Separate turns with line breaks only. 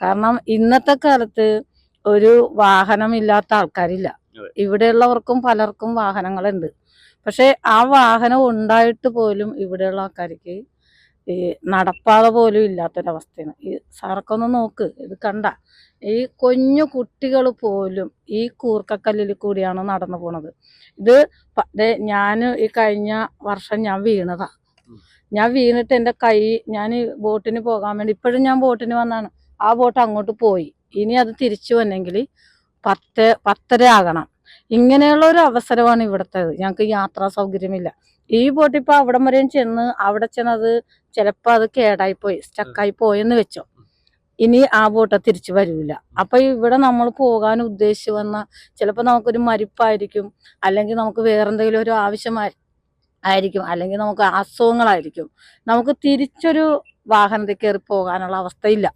കാരണം ഇന്നത്തെ കാലത്ത് ഒരു വാഹനമില്ലാത്ത ആൾക്കാരില്ല. ഇവിടെയുള്ളവർക്കും പലർക്കും വാഹനങ്ങളുണ്ട്. പക്ഷെ ആ വാഹനം ഉണ്ടായിട്ട് പോലും ഇവിടെയുള്ള ആൾക്കാർക്ക് ഈ നടപ്പാത പോലും ഇല്ലാത്തൊരവസ്ഥയാണ്. ഈ സാറൊക്കെ നോക്ക്, ഇത് കണ്ട ഈ കുഞ്ഞു കുട്ടികൾ പോലും ഈ കൂർക്കക്കല്ലിൽ കൂടിയാണ് നടന്നു പോണത്. ഇത് ഞാൻ ഈ കഴിഞ്ഞ വർഷം ഞാൻ വീണതാ. ഞാൻ വീണിട്ട് എൻ്റെ കൈ, ഞാൻ ബോട്ടിന് പോകാൻ വേണ്ടി, ഇപ്പോഴും ഞാൻ ബോട്ടിന് വന്നാണ്, ആ ബോട്ട് അങ്ങോട്ട് പോയി. ഇനി അത് തിരിച്ചു വന്നെങ്കിൽ 10:30 ആകണം. ഇങ്ങനെയുള്ള ഒരു അവസരമാണ് ഇവിടുത്തേത്. ഞങ്ങൾക്ക് യാത്രാ സൗകര്യമില്ല. ഈ ബോട്ട് ഇപ്പൊ അവിടം വരെയും ചെന്ന് അവിടെ ചെന്നത് ചിലപ്പോൾ അത് കേടായിപ്പോയി, സ്റ്റക്കായി പോയെന്ന് വെച്ചോ, ഇനി ആ ബോട്ട് തിരിച്ചു വരില്ല. അപ്പൊ ഇവിടെ നമ്മൾ പോകാൻ ഉദ്ദേശിച്ച് വന്ന ചിലപ്പോൾ നമുക്കൊരു മരിപ്പായിരിക്കും, അല്ലെങ്കിൽ നമുക്ക് വേറെന്തെങ്കിലും ഒരു ആയിരിക്കും, അല്ലെങ്കിൽ നമുക്ക് അസുഖങ്ങളായിരിക്കും. നമുക്ക് തിരിച്ചൊരു വാഹനത്തിൽ കയറി പോകാനുള്ള അവസ്ഥയില്ല.